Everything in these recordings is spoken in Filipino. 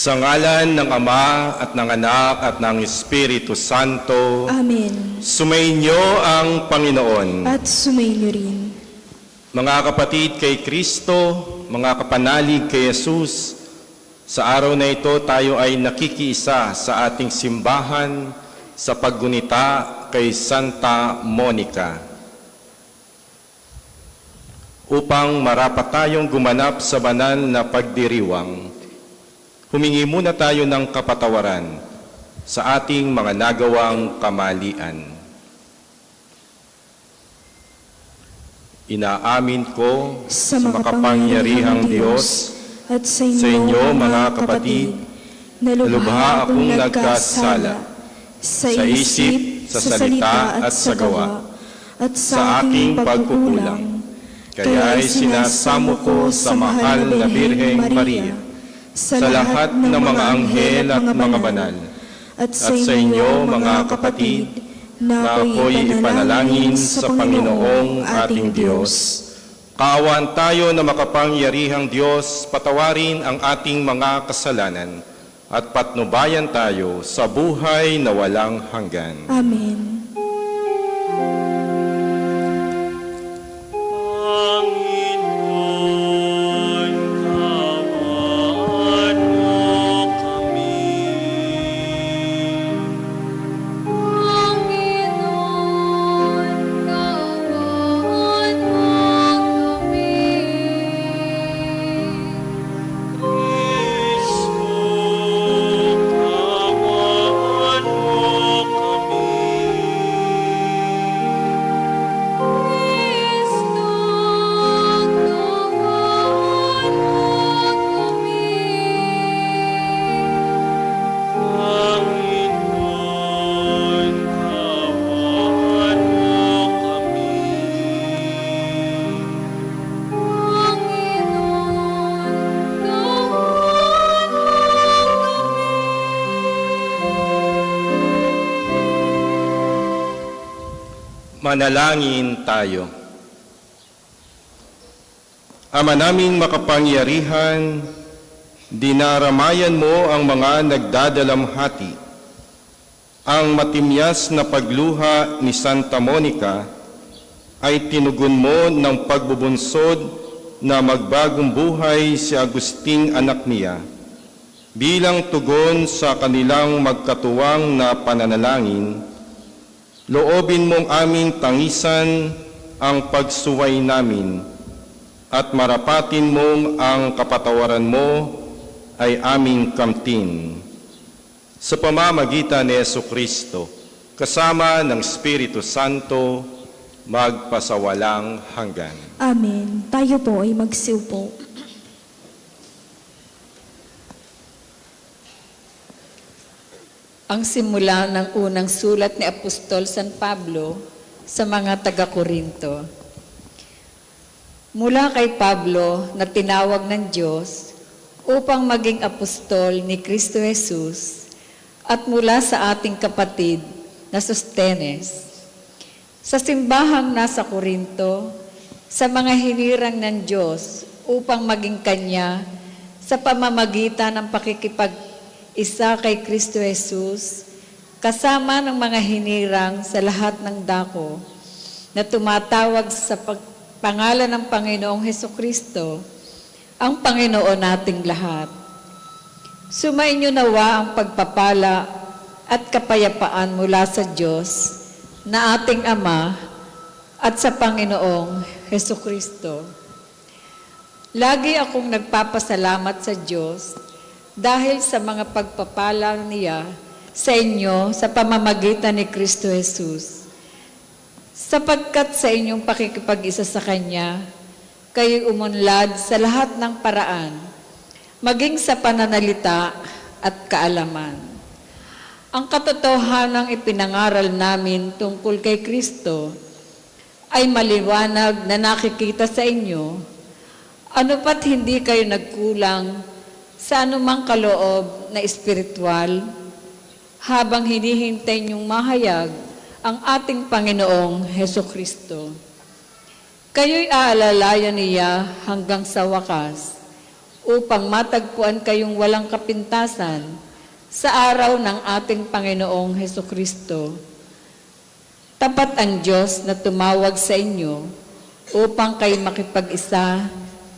Sa ngalan ng Ama at ng Anak at ng Espiritu Santo. Amen. Sumainyo ang Panginoon. At sumainyo rin. Mga kapatid kay Kristo, mga kapanalig kay Jesus, sa araw na ito tayo ay nakikiisa sa ating simbahan sa paggunita kay Santa Monica. Upang marapat tayong gumanap sa banal na pagdiriwang, humingi muna tayo ng kapatawaran sa ating mga nagawang kamalian. Inaamin ko sa makapangyarihang Diyos at sa sa inyo mga kapatid, na lubha akong nagkasala sa isip, sa salita at sa gawa, at sa aking pagkukulang. Kaya ay sinasamo ko sa mahal na Birheng Maria, sa lahat ng mga anghel at mga banal, at sa inyo mga kapatid, na ako'y ipanalangin sa Panginoong ating Diyos. Kaawaan tayo na makapangyarihang Diyos, patawarin ang ating mga kasalanan at patnubayan tayo sa buhay na walang hanggan. Amen. Manalangin tayo. Ama naming makapangyarihan, dinaramayan mo ang mga nagdadalamhati. Ang matimyas na pagluha ni Santa Monica ay tinugon mo ng pagbubunsod na magbagong buhay si Agusting anak niya. Bilang tugon sa kanilang magkatuwang na pananalangin, loobin mong aming tangisan ang pagsuway namin at marapatin mong ang kapatawaran mo ay aming kamtin. Sa pamamagitan ni Jesucristo, kasama ng Espiritu Santo, magpasawalang hanggan. Amen. Tayo po ay magsiupo. Ang simula ng unang sulat ni Apostol San Pablo sa mga taga-Korinto. Mula kay Pablo na tinawag ng Diyos upang maging apostol ni Kristo Jesus at mula sa ating kapatid na Sostenes. Sa simbahang nasa Korinto, sa mga hinirang ng Diyos upang maging Kanya sa pamamagitan ng pakikipag-isa kay Kristo Jesus, kasama ng mga hinirang sa lahat ng dako na tumatawag sa pangalan ng Panginoong Hesukristo, ang Panginoon nating lahat. Sumainyo nawa ang pagpapala at kapayapaan mula sa Diyos na ating Ama at sa Panginoong Hesukristo. Lagi akong nagpapasalamat sa Diyos dahil sa mga pagpapala niya sa inyo sa pamamagitan ni Kristo Jesus. Sapagkat sa inyong pakikipag-isa sa Kanya, kayo'y umunlad sa lahat ng paraan, maging sa pananalita at kaalaman. Ang katotohanang ipinangaral namin tungkol kay Kristo ay maliwanag na nakikita sa inyo, ano pat hindi kayo nagkulang sa anumang kaloob na espiritual, habang hinihintay niyong mahayag ang ating Panginoong Hesukristo. Kayo'y aalalayan niya hanggang sa wakas upang matagpuan kayong walang kapintasan sa araw ng ating Panginoong Hesukristo. Tapat ang Diyos na tumawag sa inyo upang kayo makipag-isa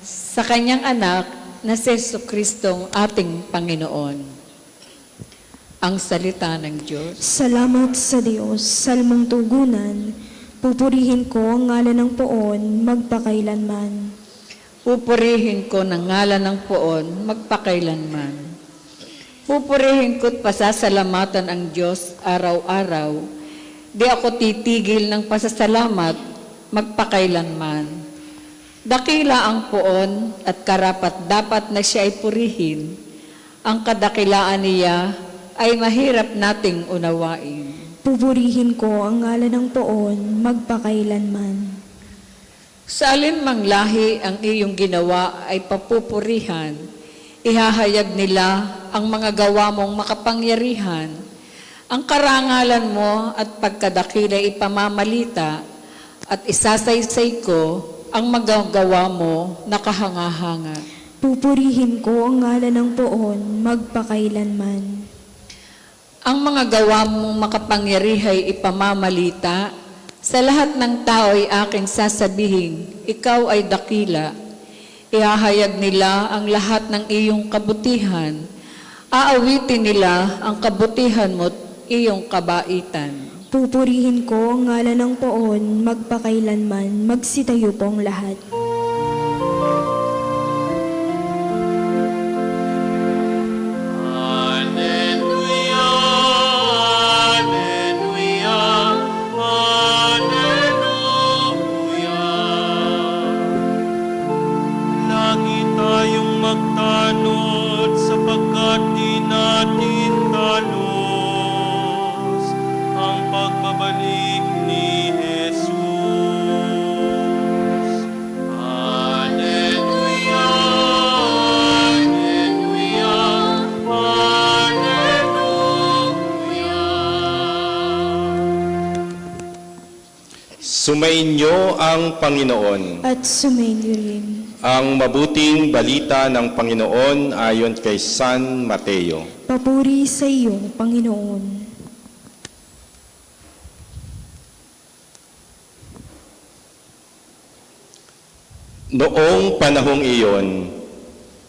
sa Kanyang anak na si Jesucristong ating Panginoon. Ang salita ng Diyos. Salamat sa Diyos, salmong tugunan, pupurihin ko ang ngalan ng poon, magpakailanman. Pupurihin ko ng ngalan ng poon, magpakailanman. Pupurihin ko't pasasalamatan ang Diyos araw-araw. Di ako titigil ng pasasalamat, magpakailanman. Dakila ang poon at karapat-dapat na siya ay purihin. Ang kadakilaan niya ay mahirap nating unawain. Pupurihin ko ang ngalan ng poon, magpakailanman. Sa alinmang lahi ang iyong ginawa ay papupurihan. Ihahayag nila ang mga gawa mong makapangyarihan. Ang karangalan mo at pagkadakila ipamamalita at isasaysay ko ang magagawa mo na kahanga-hanga. Pupurihin ko ang ngalan ng poon, magpakailanman. Ang mga gawa mong makapangyarihay ipamamalita, sa lahat ng tao ay aking sasabihin, ikaw ay dakila. Ihahayag nila ang lahat ng iyong kabutihan. Aawitin nila ang kabutihan mo't iyong kabaitan. Pupurihin ko ang ngalan ng poon, magpakailanman, magsitayo pong lahat. Lagi tayong magtanod sapagkat di natin talos ang pagbabalik ni Jesus. Alleluia, Alleluia, Alleluia. Sumainyo ang Panginoon. At sumainyo rin. Ang mabuting balita ng Panginoon ayon kay San Mateo. Papuri sa iyo, Panginoon. Noong panahong iyon,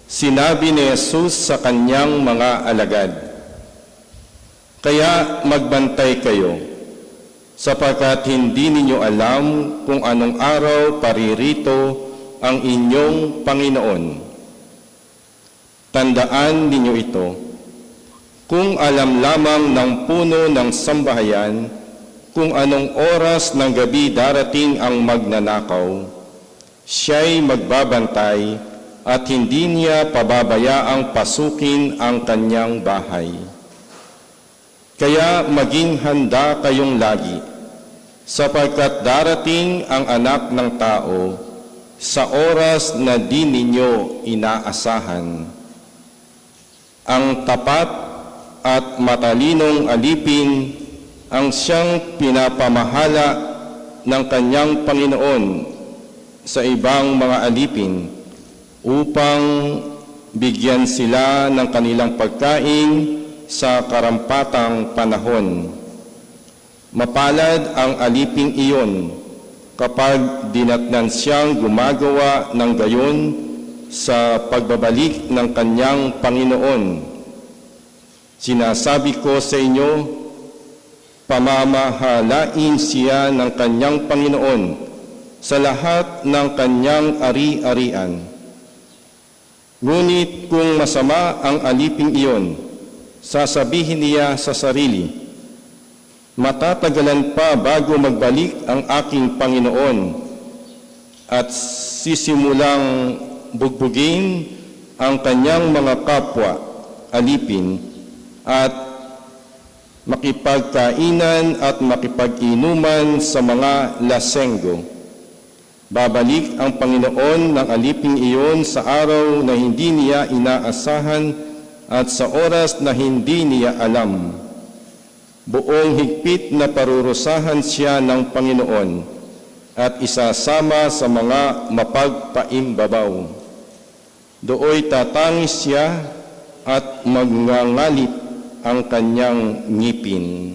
sinabi ni Jesus sa kanyang mga alagad, "Kaya magbantay kayo, sapagkat hindi ninyo alam kung anong araw paririto ang inyong Panginoon. Tandaan ninyo ito, kung alam lamang ng puno ng sambahayan kung anong oras ng gabi darating ang magnanakaw, siya'y magbabantay at hindi niya pababayaang pasukin ang kanyang bahay. Kaya maging handa kayong lagi, sapagkat darating ang Anak ng Tao sa oras na di ninyo inaasahan. Ang tapat at matalinong alipin ang siyang pinapamahala ng kanyang Panginoon sa ibang mga alipin upang bigyan sila ng kanilang pagkain sa karampatang panahon. Mapalad ang aliping iyon kapag dinatnan siyang gumagawa ng gayon sa pagbabalik ng kanyang Panginoon. Sinasabi ko sa inyo, pamamahalain siya ng kanyang Panginoon sa lahat ng kanyang ari-arian. Ngunit kung masama ang aliping iyon, sasabihin niya sa sarili, matatagalan pa bago magbalik ang aking Panginoon, at sisimulang bugbugin ang kanyang mga kapwa alipin at makipagkainan at makipag-inuman sa mga lasenggo. Babalik ang Panginoon ng aliping iyon sa araw na hindi niya inaasahan at sa oras na hindi niya alam. Buong higpit na parurusahan siya ng Panginoon at isasama sa mga mapagpaimbabaw. Dooy tatangis siya at magngangalit ang kanyang ngipin.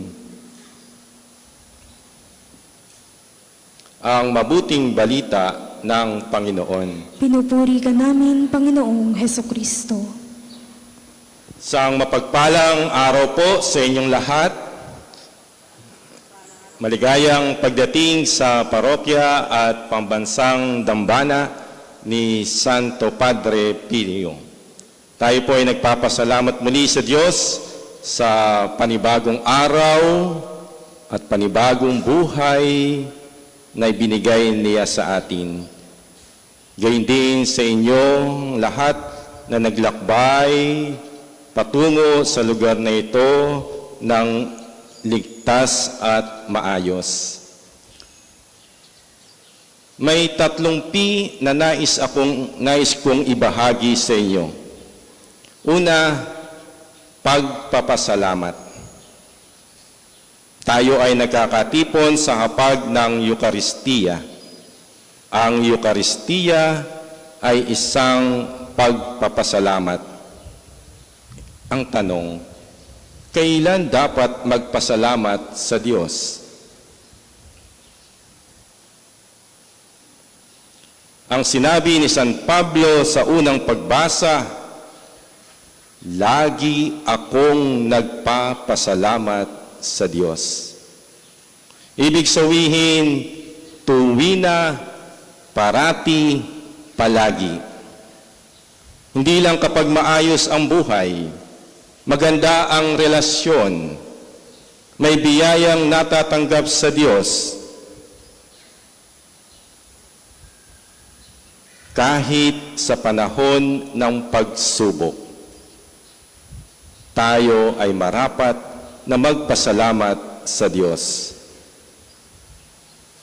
Ang mabuting balita ng Panginoon. Pinupuri ka namin, Panginoong Hesukristo. Sang mapagpalang araw po sa inyong lahat. Maligayang pagdating sa parokya at pambansang dambana ni Santo Padre Pio. Tayo po ay nagpapasalamat muli sa Diyos sa panibagong araw at panibagong buhay na ibinigay niya sa atin. Gayon din sa inyong lahat na naglakbay patungo sa lugar na ito ng ligtas at maayos. May 3 P na nais kong ibahagi sa inyo. Una, pagpapasalamat. Tayo ay nagkakatipon sa hapag ng Eukaristiya. Ang Eukaristiya ay isang pagpapasalamat. Ang tanong, kailan dapat magpasalamat sa Diyos? Ang sinabi ni San Pablo sa unang pagbasa, lagi akong nagpapasalamat sa Diyos. Ibig sabihin, tuwina, parati, palagi. Hindi lang kapag maayos ang buhay, maganda ang relasyon, may biyayang natatanggap sa Diyos, kahit sa panahon ng pagsubok, tayo ay marapat na magpasalamat sa Diyos.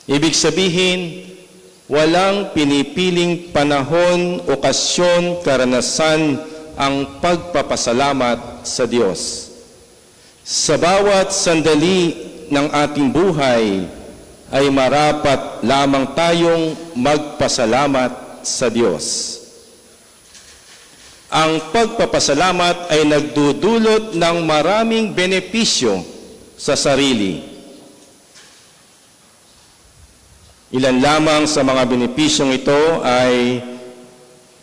Ibig sabihin, walang pinipiling panahon, okasyon, karanasan ang pagpapasalamat sa Diyos. Sa bawat sandali ng ating buhay ay marapat lamang tayong magpasalamat sa Diyos. Ang pagpapasalamat ay nagdudulot ng maraming benepisyo sa sarili. Ilan lamang sa mga benepisyong ito ay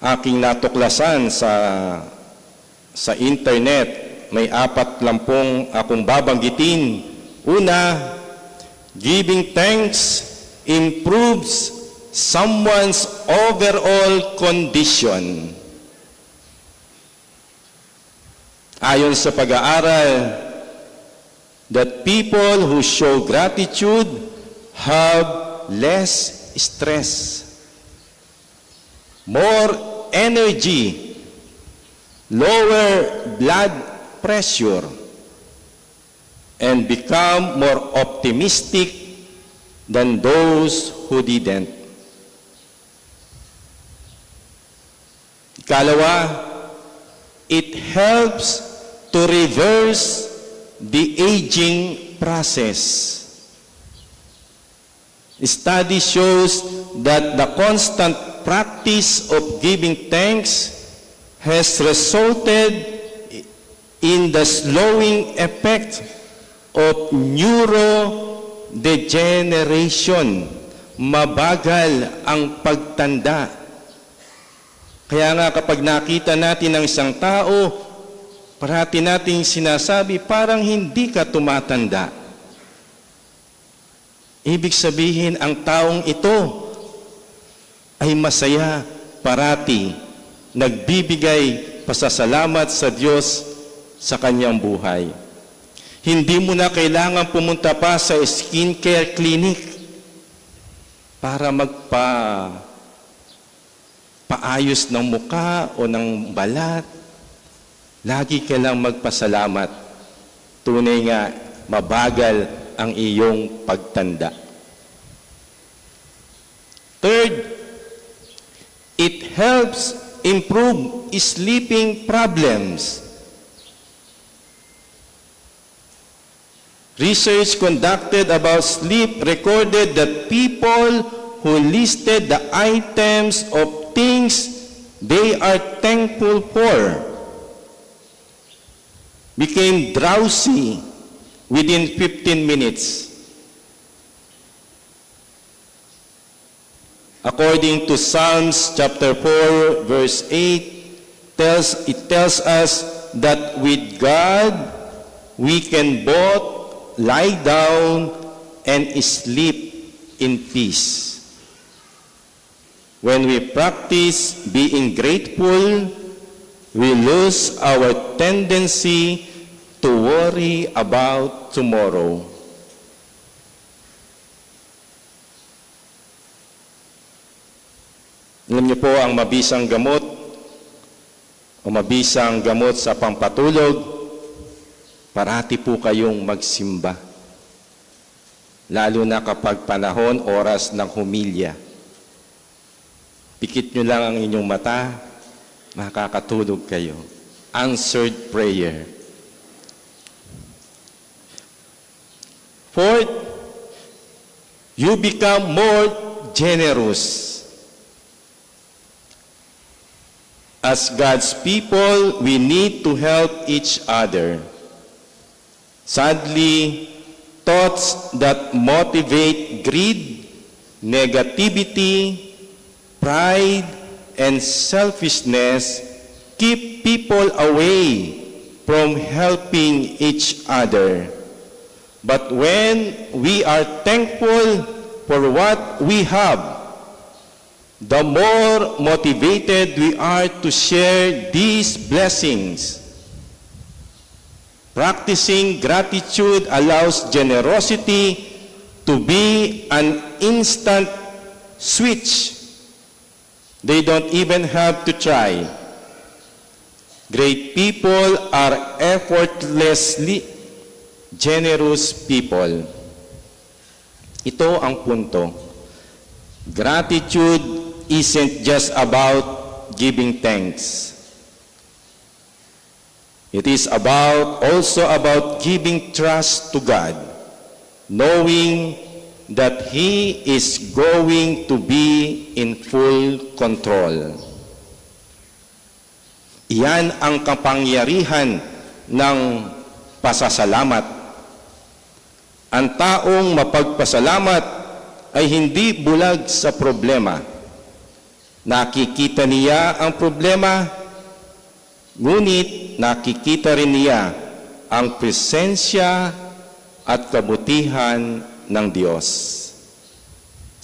aking natuklasan sa internet. May 40 akong babanggitin. Una, giving thanks improves someone's overall condition. Ayon sa pag-aaral, that people who show gratitude have less stress, more energy, lower blood pressure, and become more optimistic than those who didn't. Ikalawa, it helps to reverse the aging process. Study shows that the constant practice of giving thanks has resulted in the slowing effect of neurodegeneration. Mabagal ang pagtanda. Kaya nga kapag nakita natin ang isang tao, parati nating sinasabi, parang hindi ka tumatanda. Ibig sabihin, ang taong ito ay masaya parati, nagbibigay pasasalamat sa Diyos sa kanyang buhay. Hindi mo na kailangan pumunta pa sa skincare clinic para paayos ng muka o ng balat. Lagi ka lang magpasalamat. Tunay nga, mabagal ang iyong pagtanda. Third, it helps improve sleeping problems. Research conducted about sleep recorded that people who listed the items of things they are thankful for became drowsy within 15 minutes. According to Psalms chapter 4, verse 8, it tells us that with God, we can both lie down and sleep in peace. When we practice being grateful, we lose our tendency to worry about tomorrow. Alam niyo po, ang mabisang gamot o mabisang gamot sa pampatulog, parati po kayong magsimba. Lalo na kapag panahon, oras ng humilya. Pikit nyo lang ang inyong mata, makakatulog kayo. Answered prayer. Fourth, you become more generous. As God's people, we need to help each other. Sadly, thoughts that motivate greed, negativity, pride, and selfishness keep people away from helping each other. But when we are thankful for what we have, the more motivated we are to share these blessings. Practicing gratitude allows generosity to be an instant switch. They don't even have to try. Great people are effortlessly generous people. Ito ang punto. Gratitude isn't just about giving thanks. It is also about giving trust to God, knowing that He is going to be in full control. Iyan ang kapangyarihan ng pasasalamat. Ang taong mapagpasalamat ay hindi bulag sa problema. Nakikita niya ang problema, ngunit nakikita rin niya ang presensya at kabutihan ng Diyos.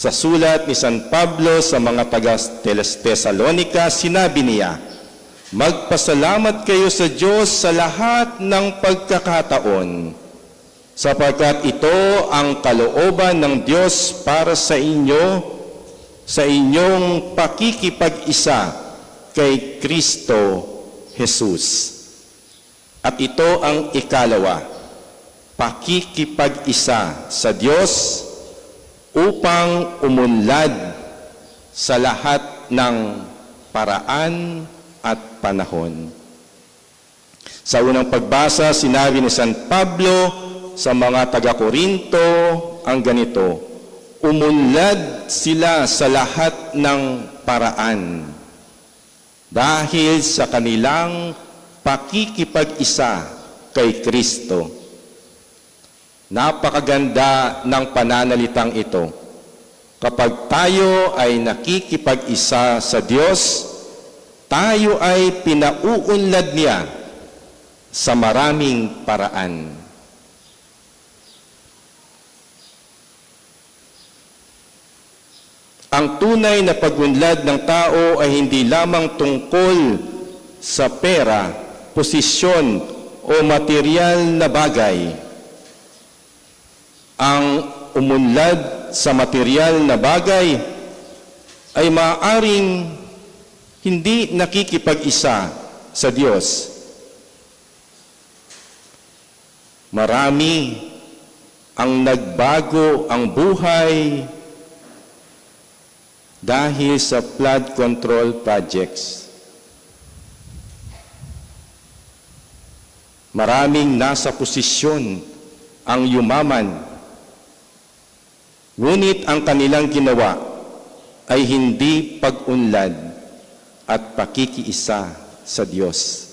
Sa sulat ni San Pablo sa mga taga-Tesalonica, sinabi niya, magpasalamat kayo sa Diyos sa lahat ng pagkakataon, sapagkat ito ang kalooban ng Diyos para sa inyo, sa inyong pakikipag-isa kay Kristo Jesus. At ito ang ikalawa, pakikipag-isa sa Diyos upang umunlad sa lahat ng paraan at panahon. Sa unang pagbasa, sinabi ni San Pablo sa mga taga-Korinto ang ganito, umunlad sila sa lahat ng paraan dahil sa kanilang pakikipag-isa kay Kristo. Napakaganda ng pananalitang ito. Kapag tayo ay nakikipag-isa sa Diyos, tayo ay pinauunlad niya sa maraming paraan. Ang tunay na pagunlad ng tao ay hindi lamang tungkol sa pera, posisyon o material na bagay. Ang umunlad sa material na bagay ay maaaring hindi nakikipag-isa sa Diyos. Marami ang nagbago ang buhay dahil sa flood control projects. Maraming nasa posisyon ang yumaman, ngunit ang kanilang ginawa ay hindi pag-unlad, at pakikiisa sa Diyos.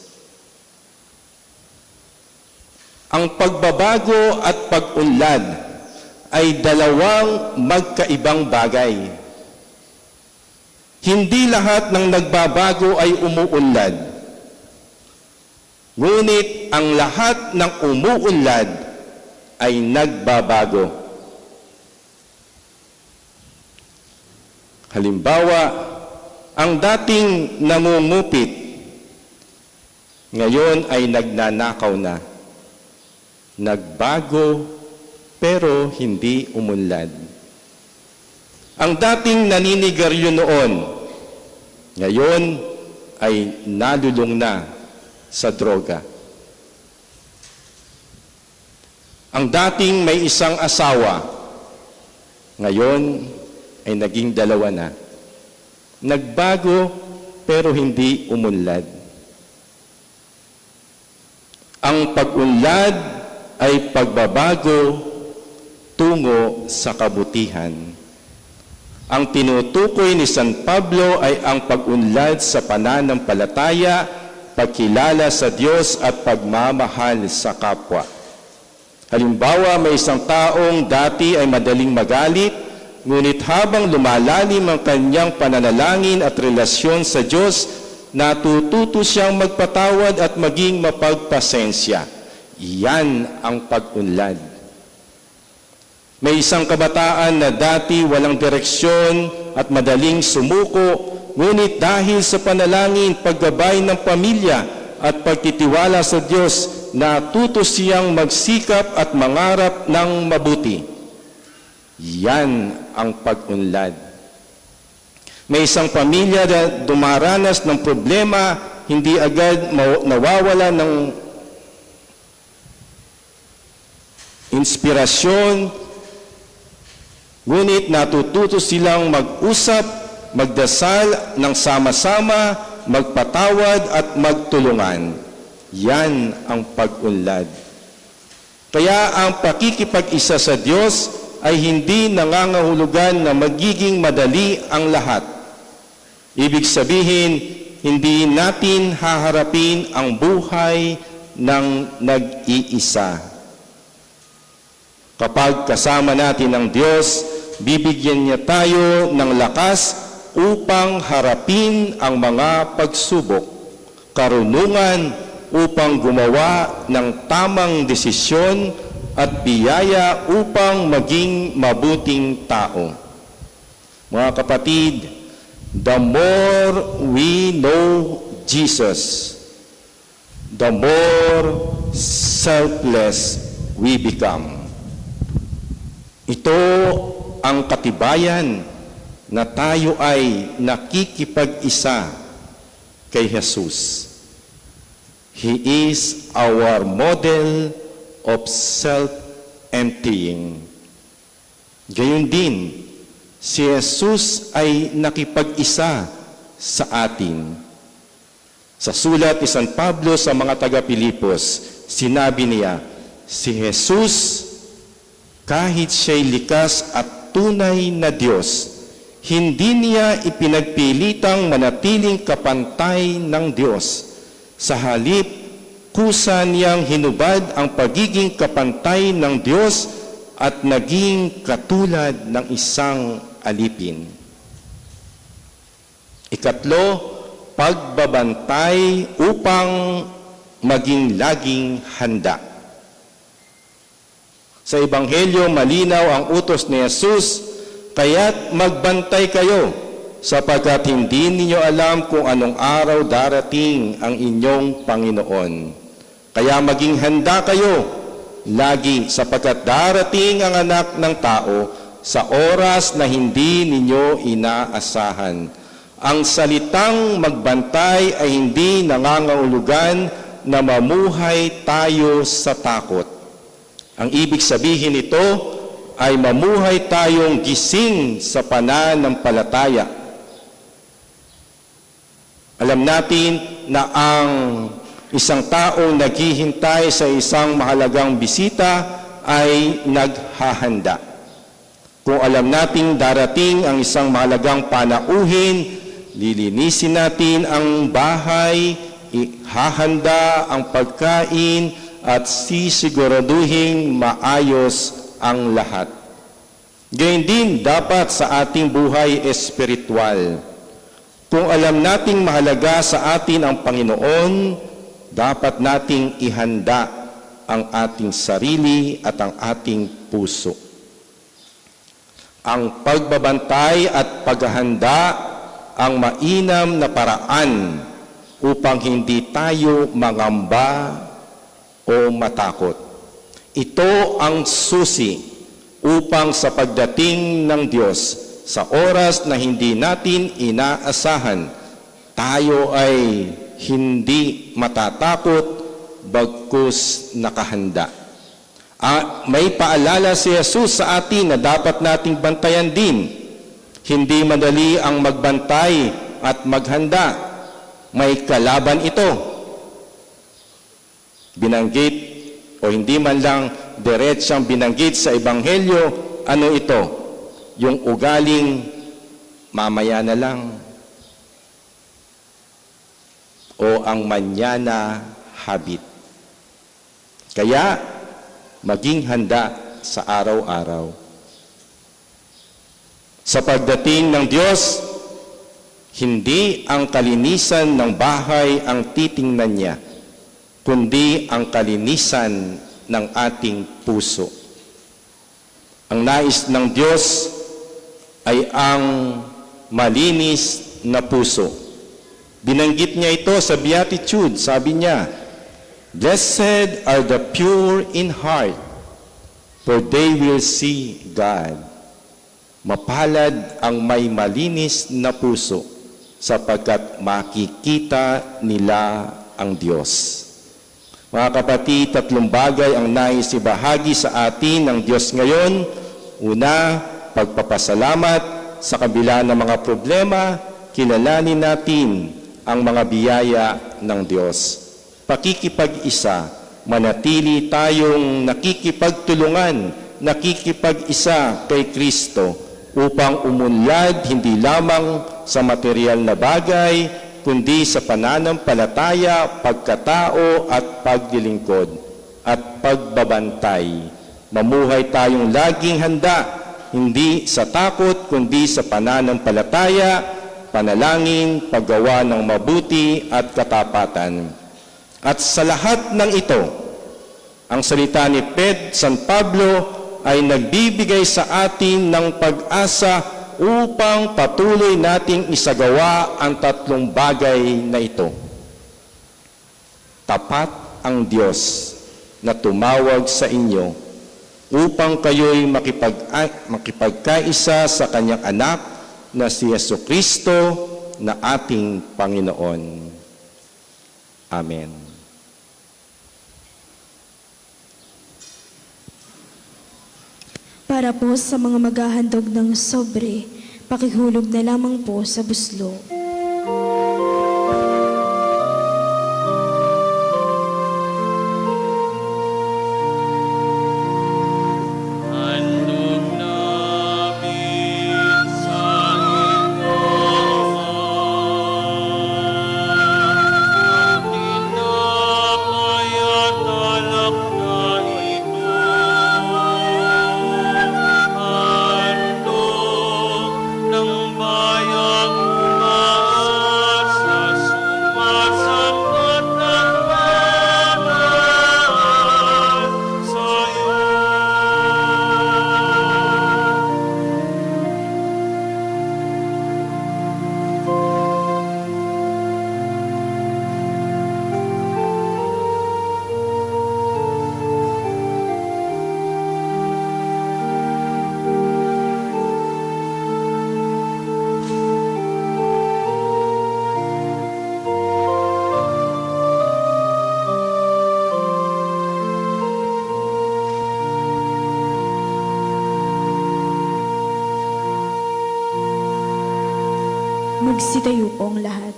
Ang pagbabago at pag-unlad ay dalawang magkaibang bagay. Hindi lahat ng nagbabago ay umuunlad. Ngunit ang lahat ng umuunlad ay nagbabago. Halimbawa, ang dating nangungupit, ngayon ay nagnanakaw na. Nagbago, pero hindi umunlad. Ang dating naninigarilyo noon, ngayon ay nalulong na sa droga. Ang dating may isang asawa, ngayon ay naging dalawa na. Nagbago, pero hindi umunlad. Ang pag-unlad ay pagbabago tungo sa kabutihan. Ang tinutukoy ni San Pablo ay ang pag-unlad sa pananampalataya, pagkilala sa Diyos at pagmamahal sa kapwa. Halimbawa, may isang taong dati ay madaling magalit, ngunit habang lumalalim ang kanyang pananalangin at relasyon sa Diyos, natututo siyang magpatawad at maging mapagpasensya. Iyan ang pag-unlad. May isang kabataan na dati walang direksyon at madaling sumuko, ngunit dahil sa panalangin, paggabay ng pamilya at pagtitiwala sa Diyos, natuto siyang magsikap at mangarap ng mabuti. Yan ang pag-unlad. May isang pamilya na dumaranas ng problema, hindi agad nawawala ng inspirasyon, ngunit natututo silang mag-usap, magdasal ng sama-sama, magpatawad at magtulungan. Yan ang pag-unlad. Kaya ang pakikipag-isa sa Diyos ay hindi nangangahulugan na magiging madali ang lahat. Ibig sabihin, hindi natin haharapin ang buhay ng nag-iisa. Kapag kasama natin ang Diyos, bibigyan niya tayo ng lakas upang harapin ang mga pagsubok, karunungan upang gumawa ng tamang desisyon at biyaya upang maging mabuting tao. Mga kapatid, the more we know Jesus, the more selfless we become. Ito ang katibayan na tayo ay nakikipag-isa kay Jesus. He is our model of self-emptying. Gayon din, si Jesus ay nakipag-isa sa atin. Sa sulat ni San Pablo sa mga taga-Pilipos, sinabi niya, si Jesus, kahit siya'y likas at tunay na Diyos, hindi niya ipinagpilitang manatiling kapantay ng Diyos. Sa halip, kusa niyang hinubad ang pagiging kapantay ng Diyos at naging katulad ng isang alipin. Ikatlo, pagbabantay upang maging laging handa. Sa Ebanghelyo, malinaw ang utos ni Jesus, kaya't magbantay kayo, sapagkat hindi ninyo alam kung anong araw darating ang inyong Panginoon. Kaya maging handa kayo, lagi, sapagkat darating ang Anak ng Tao sa oras na hindi ninyo inaasahan. Ang salitang magbantay ay hindi nangangahulugan na mamuhay tayo sa takot. Ang ibig sabihin nito ay mamuhay tayong gising sa pananampalataya. Alam natin na ang isang taong naghihintay sa isang mahalagang bisita ay naghahanda. Kung alam nating darating ang isang mahalagang panauhin, lilinisin natin ang bahay, ihahanda ang pagkain, at sisiguraduhin maayos ang lahat. Gayun din dapat sa ating buhay espiritual. Kung alam nating mahalaga sa atin ang Panginoon, dapat nating ihanda ang ating sarili at ang ating puso. Ang pagbabantay at paghahanda ang mainam na paraan upang hindi tayo mangamba o matakot. Ito ang susi upang sa pagdating ng Diyos sa oras na hindi natin inaasahan, tayo ay hindi matatakot bagkus nakahanda. May paalala si Jesus sa atin na dapat nating bantayan din. Hindi madali ang magbantay at maghanda. May kalaban ito. Binanggit o hindi man lang diretsang binanggit sa Ebanghelyo, ano ito? Yung ugaling mamaya na lang o ang manyana habit. Kaya maging handa sa araw-araw. Sa pagdating ng Diyos, hindi ang kalinisan ng bahay ang titingnan niya, kundi ang kalinisan ng ating puso. Ang nais ng Diyos ay ang malinis na puso. Binanggit niya ito sa Beatitude, sabi niya, "Blessed are the pure in heart, for they will see God." Mapalad ang may malinis na puso, sapagkat makikita nila ang Diyos. Mga kapatid, 3 bagay ang nais ibahagi sa atin ng Diyos ngayon. Una, pagpapasalamat. Sa kabila ng mga problema, kilalanin natin ang mga biyaya ng Diyos. Pakikipag-isa, manatili tayong nakikipagtulungan, nakikipag-isa kay Kristo upang umunlad hindi lamang sa material na bagay, kundi sa pananampalataya, pagkatao at paglilingkod at pagbabantay. Mamuhay tayong laging handa, hindi sa takot, kundi sa pananampalataya, panalangin, paggawa ng mabuti at katapatan. At sa lahat ng ito, ang salita ni San Pablo ay nagbibigay sa atin ng pag-asa upang patuloy nating isagawa ang 3 bagay na ito. Tapat ang Diyos na tumawag sa inyo upang kayo'y makipagkaisa sa Kanyang anak na si Jesucristo na ating Panginoon. Amen. Para po sa mga maghahandog ng sobre, pakihulog na lamang po sa buslo. Handog namin sa inyo ang tinapay at alak na ito. Handog ng bayang umaasa, sumasapat ang banal sa'yo. Magsitayo po ang lahat.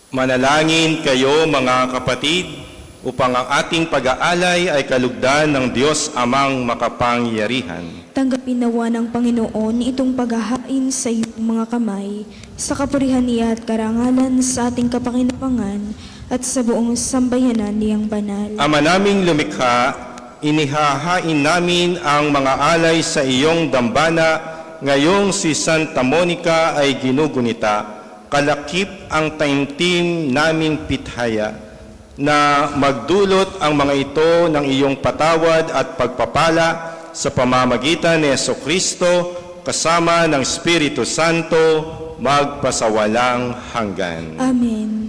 Manalangin kayo mga kapatid upang ang ating pag-aalay ay kalugdan ng Diyos Amang makapangyarihan. Tanggapin nawa ng Panginoon itong paghahain sa iyong mga kamay, sa kapurihan niya at karangalan sa ating kapakinabangan at sa buong sambayanan niyang banal. Ama naming lumikha, inihahain namin ang mga alay sa iyong dambana ngayong si Santa Monica ay ginugunita. Kalakip ang taimtim naming pithaya na magdulot ang mga ito ng iyong patawad at pagpapala sa pamamagitan ni Jesucristo kasama ng Espiritu Santo magpasawalang hanggan. Amen.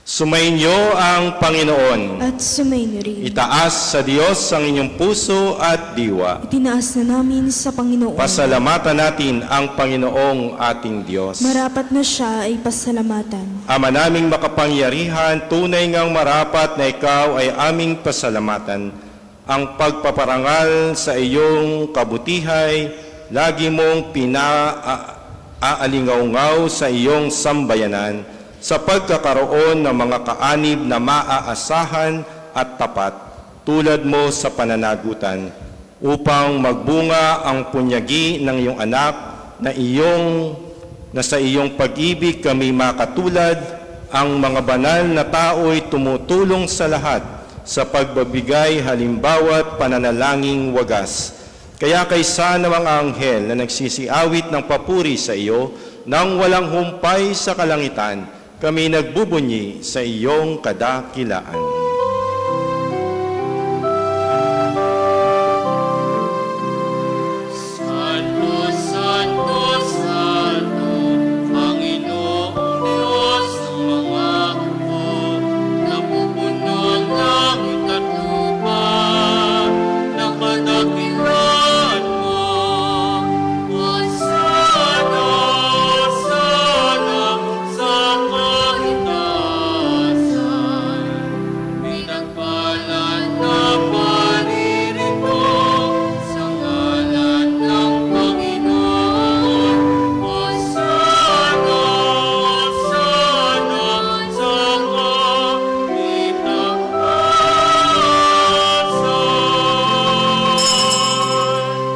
Sumainyo ang Panginoon. At sumainyo rin. Itaas sa Diyos ang inyong puso at diwa. Itinaas na namin sa Panginoon. Pasalamatan natin ang Panginoong ating Diyos. Marapat na siya ay pasalamatan. Ama naming makapangyarihan, tunay ngang marapat na ikaw ay aming pasalamatan. Ang pagpaparangal sa iyong kabutihay, lagi mong pinaalingaw sa iyong sambayanan sa pagkakaroon ng mga kaanib na maaasahan at tapat tulad mo sa pananagutan upang magbunga ang punyagi ng iyong anak na sa iyong pag-ibig kami makatulad. Ang mga banal na tao'y tumutulong sa lahat sa pagbabigay halimbawa't pananalangin wagas. Kaya kaysa ng mga anghel na nagsisiawit ng papuri sa iyo nang walang humpay sa kalangitan, kami nagbubunyi sa iyong kadakilaan. Santo, Santo, Santo, Panginoong Diyos ng mga hukbo, napupuno ang langit at lupa, ng kadakilaan mo. Hosana, Hosana, sa kaitaasan. Pinagpalan na paririto sa ngalan ng Panginoon. Hosana, Hosana, sa kaitaasan.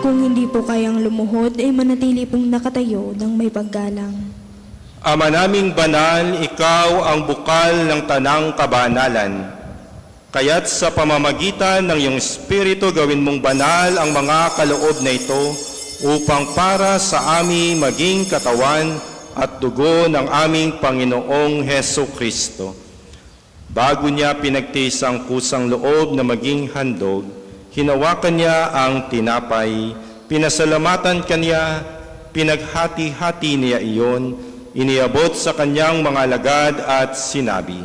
Kung hindi po kayang lumuhod, ay manatili pong nakatayo ng may paggalang. Ama naming banal, ikaw ang bukal ng tanang kabanalan. Kaya't sa pamamagitan ng iyong Espiritu, gawin mong banal ang mga kaloob na ito upang para sa amin maging katawan at dugo ng aming Panginoong Heso Kristo. Bago niya pinagtiis ang kusang loob na maging handog, hinawakan niya ang tinapay, pinasalamatan kanya, pinaghati-hati niya iyon, iniabot sa kanyang mga alagad at sinabi,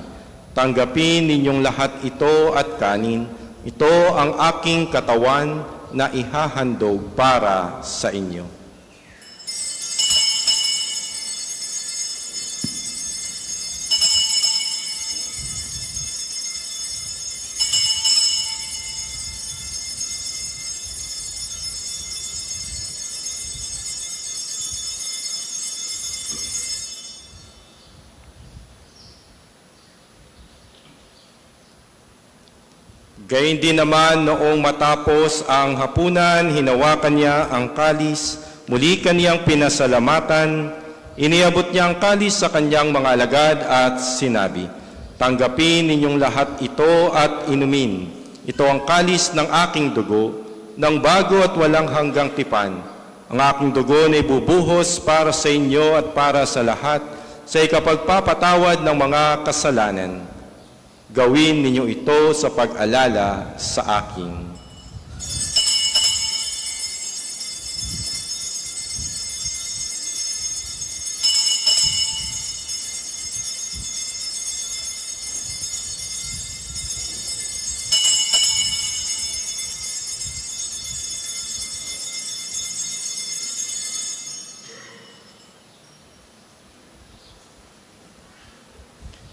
"Tanggapin ninyong lahat ito at kanin. Ito ang aking katawan na ihahandog para sa inyo." Gayun din naman noong matapos ang hapunan, hinawakan niya ang kalis, muli kaniyang pinasalamatan, iniabot niya ang kalis sa kanyang mga alagad at sinabi, "Tanggapin ninyong lahat ito at inumin. Ito ang kalis ng aking dugo, ng bago at walang hanggang tipan. Ang aking dugo na ibubuhos para sa inyo at para sa lahat sa ikapagpapatawad ng mga kasalanan. Gawin ninyo ito sa pag-alala sa akin."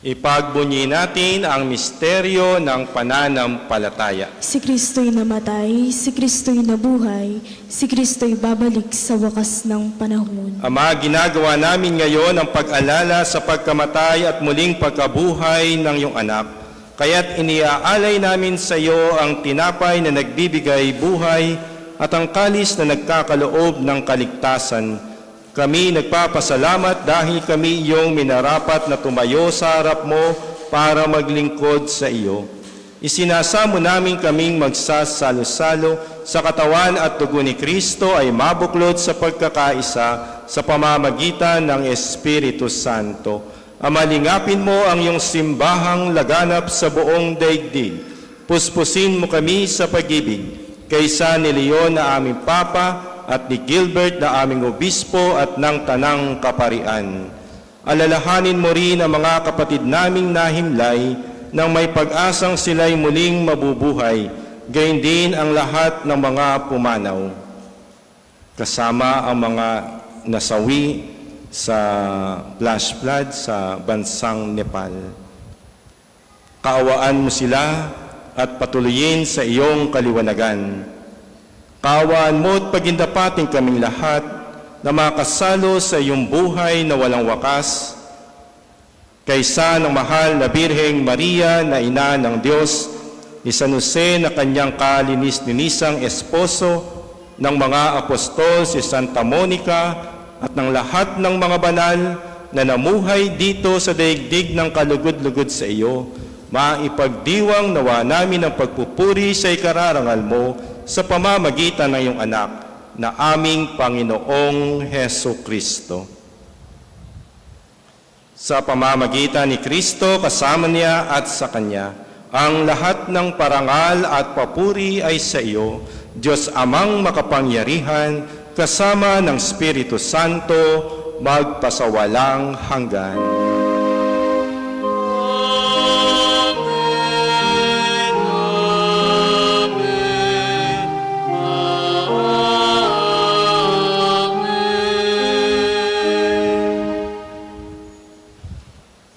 Ipagbunyi natin ang misteryo ng pananampalataya. Si Kristo'y namatay, si Kristo'y nabuhay, si Kristo'y babalik sa wakas ng panahon. Ama, ginagawa namin ngayon ang pag-alala sa pagkamatay at muling pagkabuhay ng iyong anak. Kaya't iniaalay namin sa iyo ang tinapay na nagbibigay buhay at ang kalis na nagkakaloob ng kaligtasan. Kami nagpapasalamat dahil kami iyong minarapat na tumayo sa harap mo para maglingkod sa iyo. Isinasamo namin kaming magsasalo-salo sa katawan at dugo ni Kristo ay mabuklod sa pagkakaisa sa pamamagitan ng Espiritu Santo. Amalingapin mo ang iyong simbahang laganap sa buong daigdig. Puspusin mo kami sa pag-ibig kaysa ni Leon na aming Papa at ni Gilbert na aming obispo at ng tanang kaparian. Alalahanin mo rin ang mga kapatid naming nahimlay nang may pag-asang sila'y muling mabubuhay, gayon din ang lahat ng mga pumanaw. Kasama ang mga nasawi sa flash flood sa bansang Nepal. Kaawaan mo sila at patuloyin sa iyong kaliwanagan. Kaawaan mo at pagindapating kaming lahat na makasalo sa iyong buhay na walang wakas, kaysa ng mahal na Birheng Maria na ina ng Diyos, ni San Jose na kanyang kalinis-linisang esposo, ng mga apostol si Santa Monica at ng lahat ng mga banal na namuhay dito sa daigdig ng kalugod-lugod sa iyo, maipagdiwang nawa namin ang pagpupuri sa ikararangal mo sa pamamagitan ng iyong anak na aming Panginoong Heso Kristo. Sa pamamagitan ni Kristo, kasama niya at sa Kanya, ang lahat ng parangal at papuri ay sa iyo, Diyos Amang makapangyarihan, kasama ng Espiritu Santo, magpasawalang hanggan.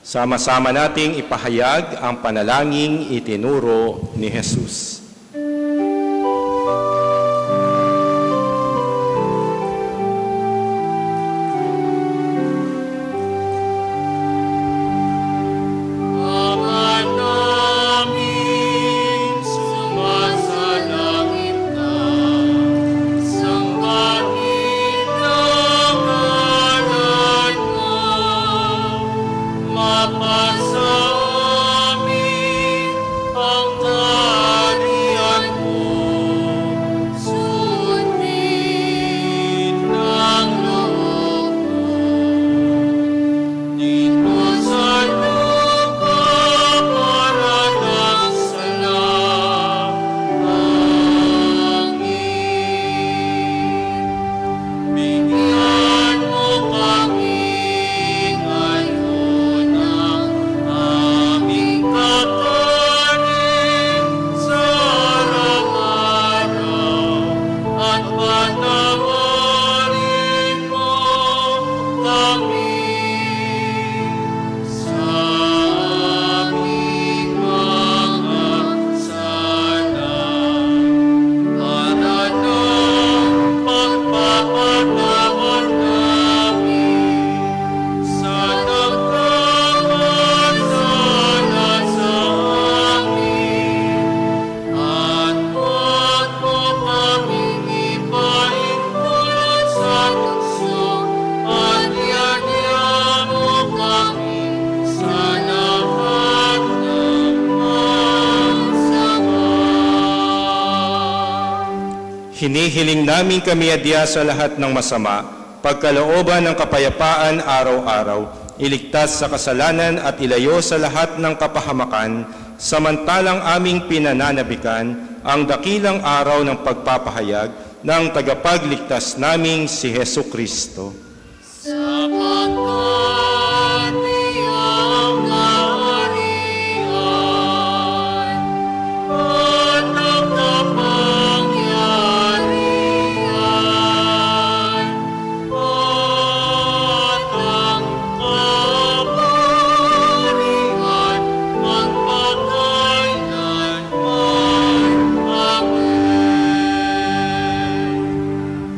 Sama-sama nating ipahayag ang panalangin itinuro ni Jesus. Ama namin, sumasalangit ka, sambahin ang ngalan mo. Mapasa amin ang kaharian mo, sundin ang loob mo. Dito sa lupa para ng salangit. Bigyan mo kami ngayon ang aming kakanin sa araw-araw at patawarin mo kami sa aming mga sala. Para ng pagpapatawad namin sa nagkakasala sa amin, at huwag mo kaming ipaintulot sa tukso, at iadya mo kami sa lahat ng masama. Hinihiling namin kami adya sa lahat ng masama, pagkalooban ng kapayapaan araw-araw, iligtas sa kasalanan at ilayo sa lahat ng kapahamakan, samantalang aming pinananabikan ang dakilang araw ng pagpapahayag ng tagapagligtas naming si Heso Kristo. Sapagkat iyong kaharian at ang kapangyarihan at ang kaburihan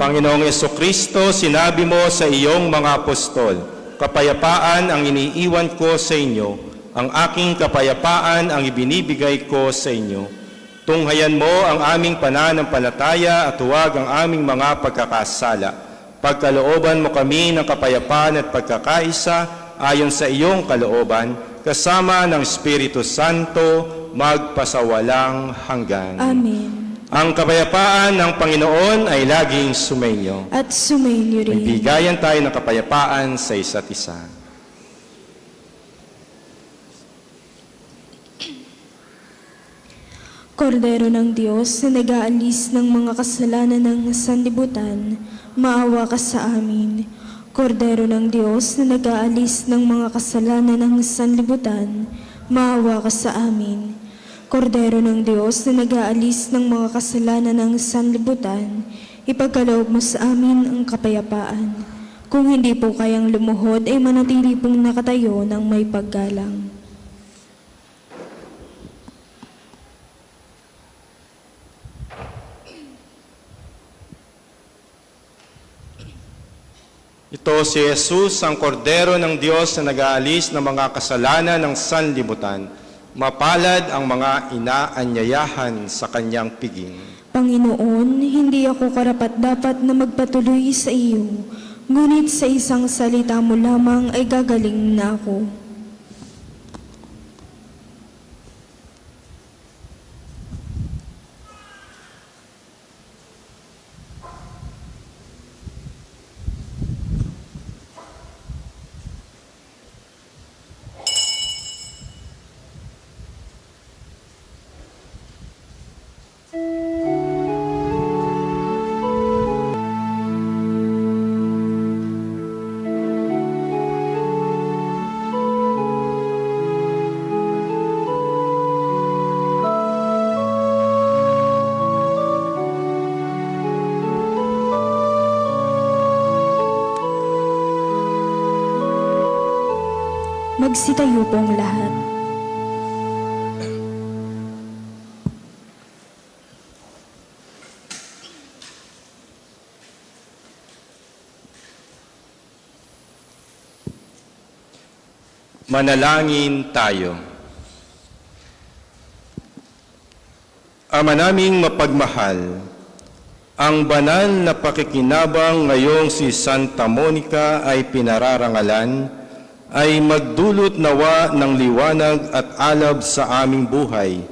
Panginoong Kristo, sinabi mo sa iyong mga apostol, kapayapaan ang iniiwan ko sa inyo, ang aking kapayapaan ang ibinibigay ko sa inyo. Tunghayan mo ang aming pananampalataya at huwag ang aming mga pagkakasala. Pagkalooban mo kami ng kapayapaan at pagkakaisa ayon sa iyong kalooban, kasama ng Espiritu Santo, magpasawalang hanggan. Amen. Ang kapayapaan ng Panginoon ay laging sumainyo. At sumainyo rin. Magbigayan tayo ng kapayapaan sa isa't isa. Kordero ng Diyos na nag-aalis ng mga kasalanan ng sanlibutan, maawa ka sa amin. Kordero ng Diyos na nag-aalis ng mga kasalanan ng sanlibutan, maawa ka sa amin. Kordero ng Diyos na nag-aalis ng mga kasalanan ng sanlibutan, ipagkaloob mo sa amin ang kapayapaan. Kung hindi po kayang lumuhod, ay manatili pong nakatayo ng may paggalang. Ito si Jesus, ang kordero ng Diyos na nag-aalis ng mga kasalanan ng sanlibutan. Mapalad ang mga inaanyayahan sa kanyang piging. Panginoon, hindi ako karapat-dapat na magpatuloy sa iyo, ngunit sa isang salita mo lamang ay gagaling na ako. Magsitayo pong lahat. Manalangin tayo. Ama naming mapagmahal, ang banal na pakikinabang ngayong si Santa Monica ay pinararangalan, ay magdulot nawa ng liwanag at alab sa aming buhay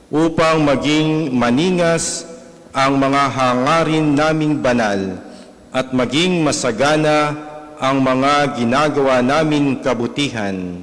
upang maging maningas ang mga hangarin naming banal at maging masagana ang mga ginagawa naming kabutihan.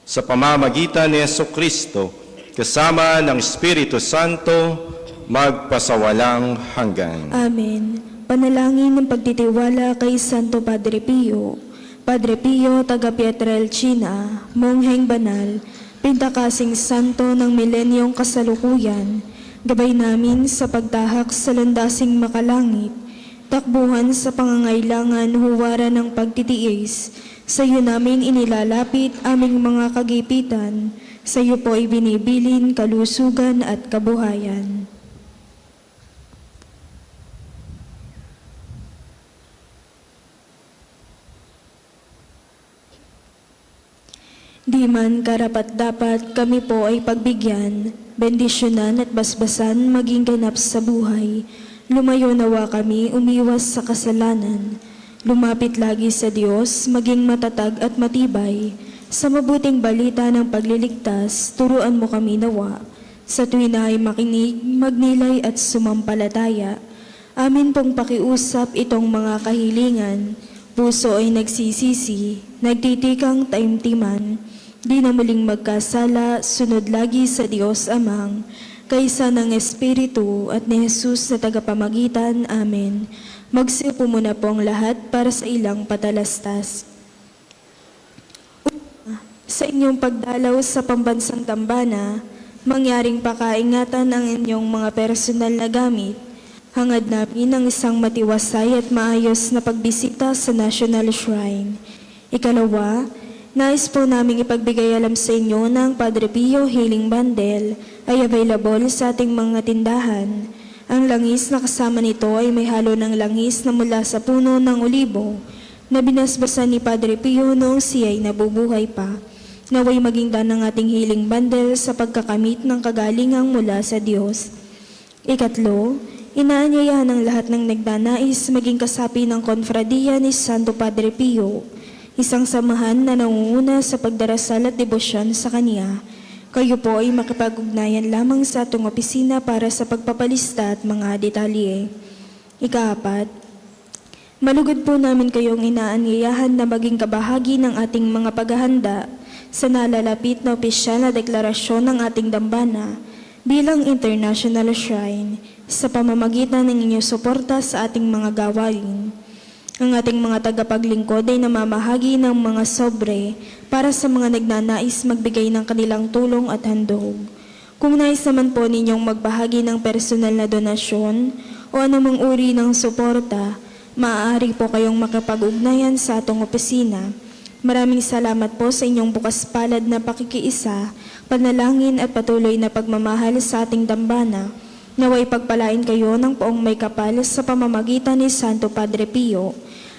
Sa pamamagitan ni Jesucristo, kasama ng Espiritu Santo, magpasawalang hanggan. Amen. Panalangin ng pagtitiwala kay Santo Padre Pio. Padre Pio, taga Pietrelcina, mongheng banal, pintakasing santo ng milenyong kasalukuyan, gabay namin sa pagtahak sa landasing makalangit, takbuhan sa pangangailangan, huwaran ng pagtitiis, sa iyo namin inilalapit aming mga kagipitan, sa iyo po ibinibilin kalusugan at kabuhayan. Di man karapat-dapat kami po ay pagbigyan, bendisyonan at basbasan maging ganap sa buhay. Lumayo nawa kami umiwas sa kasalanan. Lumapit lagi sa Diyos, maging matatag at matibay. Sa mabuting balita ng pagliligtas, turuan mo kami nawa. Sa tuwin na ay makinig, magnilay at sumampalataya. Amin pong pakiusap itong mga kahilingan. Puso ay nagsisisi, nagtitikang taimtiman. Di na muling magkasala, sunod lagi sa Diyos Amang, kaysa ng Espiritu at ni Jesus na tagapamagitan. Amen. Magsiupo muna po ang lahat para sa ilang patalastas. Sa inyong pagdalaw sa pambansang dambana, mangyaring pakaingatan ang inyong mga personal na gamit. Hangad namin ang isang matiwasay at maayos na pagbisita sa National Shrine. Ikalawa, nais po naming ipagbigay alam sa inyo na ang Padre Pio Healing Bundle ay available sa ating mga tindahan. Ang langis na kasama nito ay may halo ng langis na mula sa puno ng olibo na binasbasan ni Padre Pio noong siya ay nabubuhay pa. Naway maging daan ng ating healing bundle sa pagkakamit ng kagalingang mula sa Diyos. Ikatlo, inaanyayahan ng lahat ng nagdanais maging kasapi ng konfradiya ni Santo Padre Pio, isang samahan na nangunguna sa pagdarasal at debosyon sa Kanya. Kayo po ay makipag-ugnayan lamang sa atong opisina para sa pagpapalista at mga detalye. Ikaapat, malugod po namin kayong inaanyayahan na maging kabahagi ng ating mga paghahanda sa nalalapit na opisyal na deklarasyon ng ating dambana bilang International Shrine sa pamamagitan ng inyong suporta sa ating mga gawain. Ang ating mga tagapaglingkod ay namamahagi ng mga sobre para sa mga nagnanais magbigay ng kanilang tulong at handog. Kung nais naman po ninyong magbahagi ng personal na donasyon o anumang uri ng suporta, maaari po kayong makipag-ugnayan sa atong opisina. Maraming salamat po sa inyong bukas palad na pakikiisa, panalangin at patuloy na pagmamahal sa ating dambana. Naway pagpalain kayo ng poong may kapal sa pamamagitan ni Santo Padre Pio.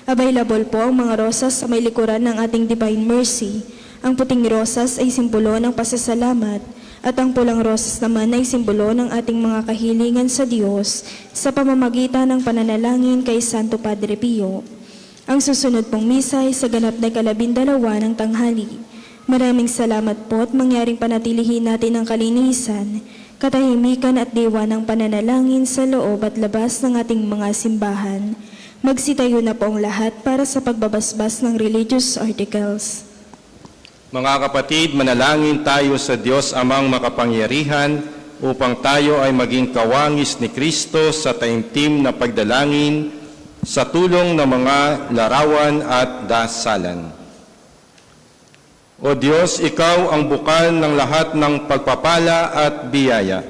Available po ang mga rosas sa may likuran ng ating Divine Mercy. Ang puting rosas ay simbolo ng pasasalamat at ang pulang rosas naman ay simbolo ng ating mga kahilingan sa Diyos sa pamamagitan ng pananalangin kay Santo Padre Pio. Ang susunod pong misa ay sa ganap na 12 ng tanghali. Maraming salamat po at mangyaring panatilihin natin ang kalinisan, katahimikan at diwa ng pananalangin sa loob at labas ng ating mga simbahan. Magsitayo na po ang lahat para sa pagbabasbas ng religious articles. Mga kapatid, manalangin tayo sa Diyos Amang makapangyarihan upang tayo ay maging kawangis ni Kristo sa taimtim na pagdalangin sa tulong ng mga larawan at dasalan. O Diyos, Ikaw ang bukal ng lahat ng pagpapala at biyaya.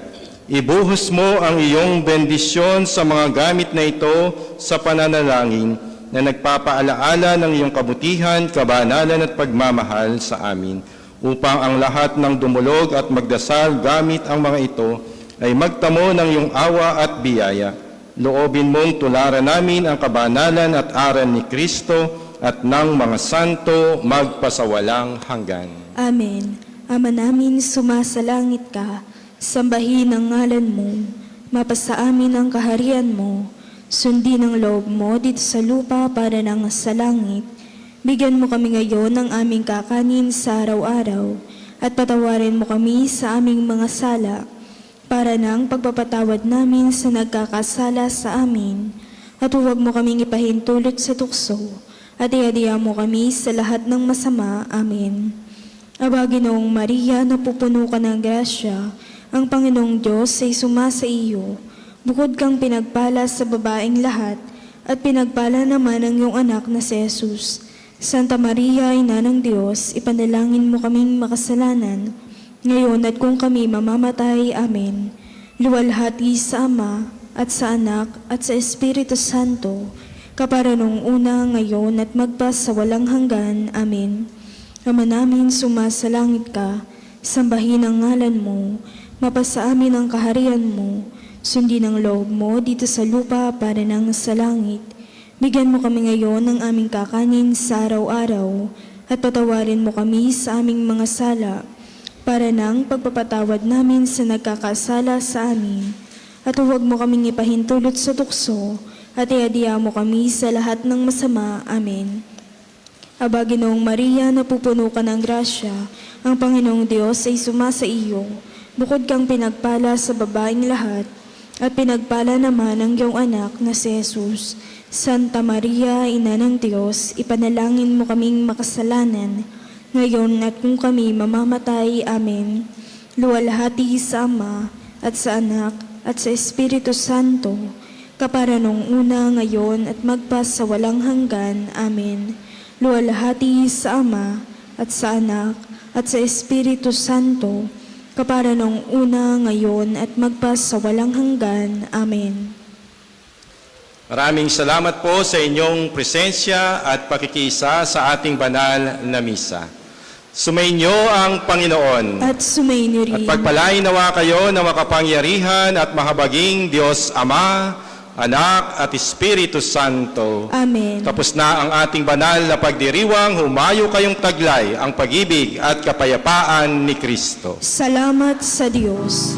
Ibuhos mo ang iyong bendisyon sa mga gamit na ito sa pananalangin na nagpapaalaala ng iyong kabutihan, kabanalan at pagmamahal sa amin, upang ang lahat ng dumulog at magdasal gamit ang mga ito ay magtamo ng iyong awa at biyaya. Loobin mong tularan namin ang kabanalan at aral ni Kristo at ng mga santo magpasawalang hanggan. Amen. Ama namin, sumasalangit ka, sambahin ang ngalan mo, mapasa amin ang kaharian mo, sundin ang loob mo dito sa lupa para nang sa langit. Bigyan mo kami ngayon ng aming kakanin sa araw-araw at patawarin mo kami sa aming mga sala para nang pagpapatawad namin sa nagkakasala sa amin. At huwag mo kaming ipahintulot sa tukso at iadiya mo kami sa lahat ng masama. Amen. Aba, Ginoong Maria, napupuno ka ng grasya, ang Panginoong Diyos ay sumasa iyo. Bukod kang pinagpala sa babaeng lahat, at pinagpala naman ang iyong anak na si Jesus. Santa Maria, Ina ng Diyos, ipanalangin mo kaming makasalanan, ngayon at kung kami mamamatay. Amen. Luwalhati sa Ama, at sa Anak, at sa Espiritu Santo, kapara nung una, ngayon, at magpasawalang hanggan. Amen. Ama namin, sumasalangit ka, sambahin ang ngalan mo, mapasa amin ang kaharian mo, sundin ang loob mo dito sa lupa para nang sa langit. Bigyan mo kami ngayon ng aming kakanin sa araw-araw, at patawarin mo kami sa aming mga sala, para nang pagpapatawad namin sa nagkakasala sa amin. At huwag mo kaming ipahintulot sa tukso, at iadiya mo kami sa lahat ng masama. Amen. Aba, Ginoong Maria, napupuno ka ng grasya, ang Panginoong Diyos ay sumasa iyo. Bukod kang pinagpala sa babaeng lahat, at pinagpala naman ang iyong anak na si Jesus. Santa Maria, Ina ng Diyos, ipanalangin mo kaming makasalanan, ngayon at kung kami mamamatay. Amen. Luwalhati sa Ama, at sa Anak, at sa Espiritu Santo, kapara nung una, ngayon, at magpasawalang hanggan. Amen. Luwalhati sa Ama, at sa Anak, at sa Espiritu Santo, kapara nung una, ngayon, at magpasawalang hanggan. Amen. Maraming salamat po sa inyong presensya at pakikiisa sa ating banal na misa. Sumainyo ang Panginoon. At sumainyo At rin. pagpalain nawa kayo ng makapangyarihan at mahabaging Diyos Ama, Anak at Espiritu Santo. Amen. Tapos na ang ating banal na pagdiriwang, humayo kayong taglay ang pag-ibig at kapayapaan ni Kristo. Salamat sa Diyos.